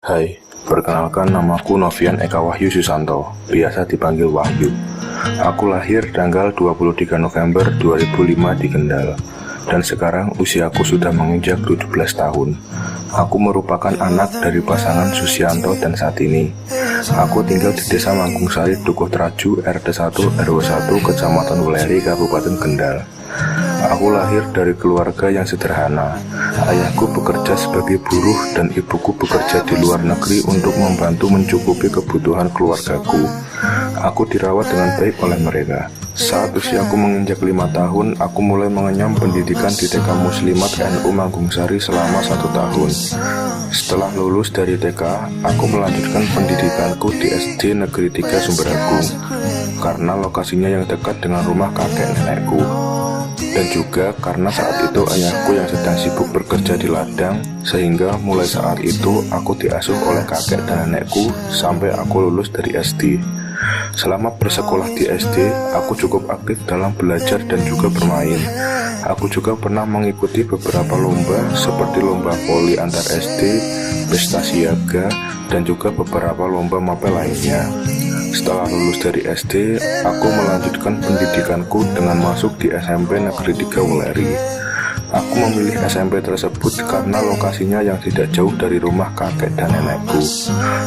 Hai, perkenalkan namaku Novian Eka Wahyu Susanto, biasa dipanggil Wahyu. Aku lahir tanggal 23 November 2005 di Kendal, dan sekarang usiaku sudah menginjak 17 tahun. Aku merupakan anak dari pasangan Susianto dan Satini. Aku tinggal di Desa Mangkungsari, Dukuh Traju, RT 1 RW 1, Kecamatan Weleri, Kabupaten Kendal. Aku lahir dari keluarga yang sederhana. Ayahku bekerja sebagai buruh dan ibuku bekerja di luar negeri untuk membantu mencukupi kebutuhan keluargaku. Aku dirawat dengan baik oleh mereka. Saat usiaku menginjak 5 tahun, aku mulai mengenyam pendidikan di TK Muslimat NU Mangkungsari selama 1 tahun. Setelah lulus dari TK, aku melanjutkan pendidikanku di SD Negeri 3 Sumberagung, karena lokasinya yang dekat dengan rumah kakek nenekku. Dan juga karena saat itu ayahku yang sedang sibuk bekerja di ladang, sehingga mulai saat itu aku diasuh oleh kakek dan nenekku sampai aku lulus dari SD. Selama bersekolah di SD, aku cukup aktif dalam belajar dan juga bermain. Aku juga pernah mengikuti beberapa lomba seperti lomba voli antar SD, pesta siaga, dan juga beberapa lomba mapel lainnya. Setelah lulus dari SD, aku melanjutkan pendidikanku dengan masuk di SMP Negeri 3 Weleri. Aku memilih SMP tersebut karena lokasinya yang tidak jauh dari rumah kakek dan nenekku,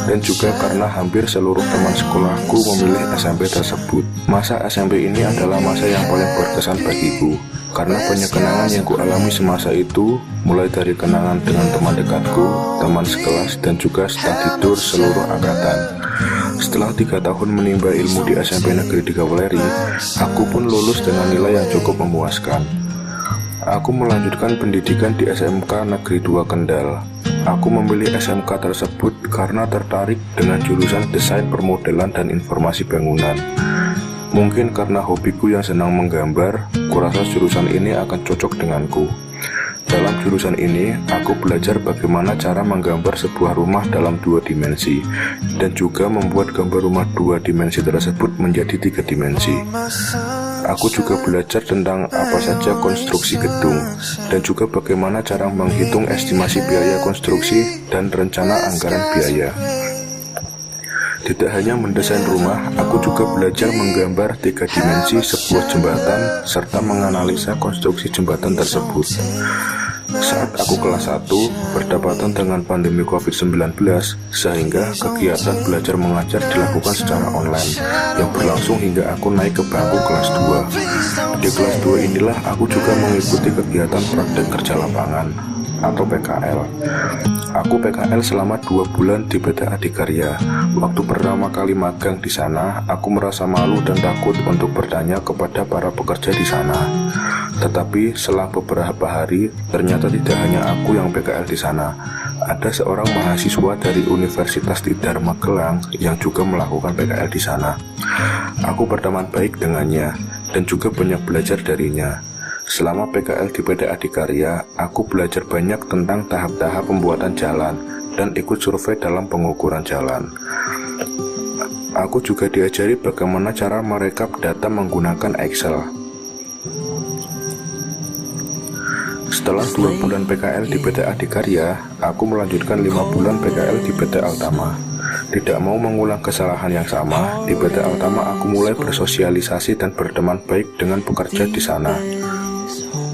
dan juga karena hampir seluruh teman sekolahku memilih SMP tersebut. Masa SMP ini adalah masa yang paling berkesan bagiku, karena banyak kenangan yang kualami semasa itu, mulai dari kenangan dengan teman dekatku, teman sekelas, dan juga study tour seluruh angkatan. Setelah 3 tahun menimba ilmu di SMP Negeri 3 Weleri, aku pun lulus dengan nilai yang cukup memuaskan. Aku melanjutkan pendidikan di SMK Negeri 2 Kendal. Aku memilih SMK tersebut karena tertarik dengan jurusan desain permodelan dan informasi bangunan. Mungkin karena hobiku yang senang menggambar, kurasa jurusan ini akan cocok denganku. Dalam jurusan ini, aku belajar bagaimana cara menggambar sebuah rumah dalam 2 dimensi, dan juga membuat gambar rumah 2 dimensi tersebut menjadi 3 dimensi. Aku juga belajar tentang apa saja konstruksi gedung, dan juga bagaimana cara menghitung estimasi biaya konstruksi dan rencana anggaran biaya. Tidak hanya mendesain rumah, aku juga belajar menggambar 3 dimensi sebuah jembatan, serta menganalisa konstruksi jembatan tersebut. Saat aku kelas 1, berdapatan dengan pandemi COVID-19, sehingga kegiatan belajar mengajar dilakukan secara online, yang berlangsung hingga aku naik ke bangku kelas 2. Di kelas 2 inilah aku juga mengikuti kegiatan praktek kerja lapangan, atau PKL. Aku PKL selama 2 bulan di PT Adikarya. Waktu pertama kali magang di sana, aku merasa malu dan takut untuk bertanya kepada para pekerja di sana. Tetapi selang beberapa hari, ternyata tidak hanya aku yang PKL di sana. Ada seorang mahasiswa dari Universitas Tidar Magelang yang juga melakukan PKL di sana. Aku berteman baik dengannya dan juga banyak belajar darinya. Selama PKL di PT Adikarya, aku belajar banyak tentang tahap-tahap pembuatan jalan dan ikut survei dalam pengukuran jalan. Aku juga diajari bagaimana cara merekap data menggunakan Excel. Setelah 2 bulan PKL di PT Adikarya, aku melanjutkan 5 bulan PKL di PT Altama. Tidak mau mengulang kesalahan yang sama, di PT Altama aku mulai bersosialisasi dan berteman baik dengan pekerja di sana.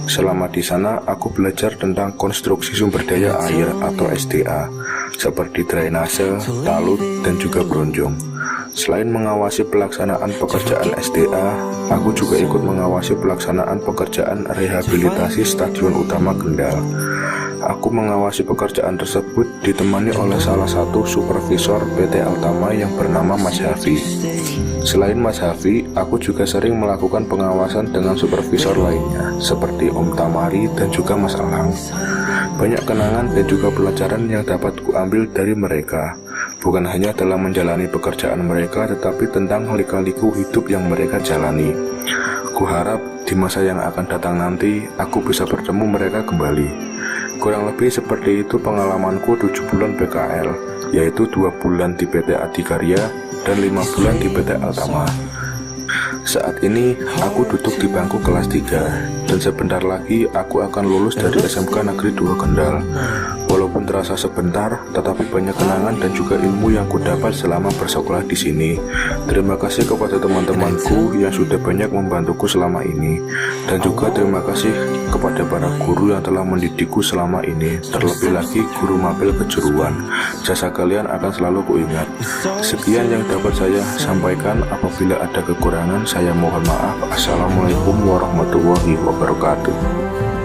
Selama di sana, aku belajar tentang konstruksi sumber daya air atau SDA, seperti drainase, talut, dan juga bronjong. Selain mengawasi pelaksanaan pekerjaan SDA, aku juga ikut mengawasi pelaksanaan pekerjaan rehabilitasi Stadion Utama Kendal. Aku mengawasi pekerjaan tersebut ditemani oleh salah satu supervisor PT Altama yang bernama Mas Hafi. Selain Mas Hafi, aku juga sering melakukan pengawasan dengan supervisor lainnya, seperti Om Tamari dan juga Mas Alang. Banyak kenangan dan juga pelajaran yang dapat kuambil dari mereka, bukan hanya dalam menjalani pekerjaan mereka, tetapi tentang lika-liku hidup yang mereka jalani. Kuharap di masa yang akan datang nanti, aku bisa bertemu mereka kembali. Kurang lebih seperti itu pengalamanku 7 bulan PKL, yaitu 2 bulan di PT Adikarya dan 5 bulan di PT Altama. Saat ini aku duduk di bangku kelas 3, dan sebentar lagi aku akan lulus dari SMK Negeri 2 Kendal. Walaupun Walaupun terasa sebentar, tetapi banyak kenangan dan juga ilmu yang kudapat selama bersekolah di sini. Terima kasih kepada teman-temanku yang sudah banyak membantuku selama ini, dan juga terima kasih kepada para guru yang telah mendidikku selama ini. Terlebih lagi guru mapel kejuruan. Jasa kalian akan selalu kuingat. Sekian yang dapat saya sampaikan. Apabila ada kekurangan, saya mohon maaf. Assalamualaikum warahmatullahi wabarakatuh.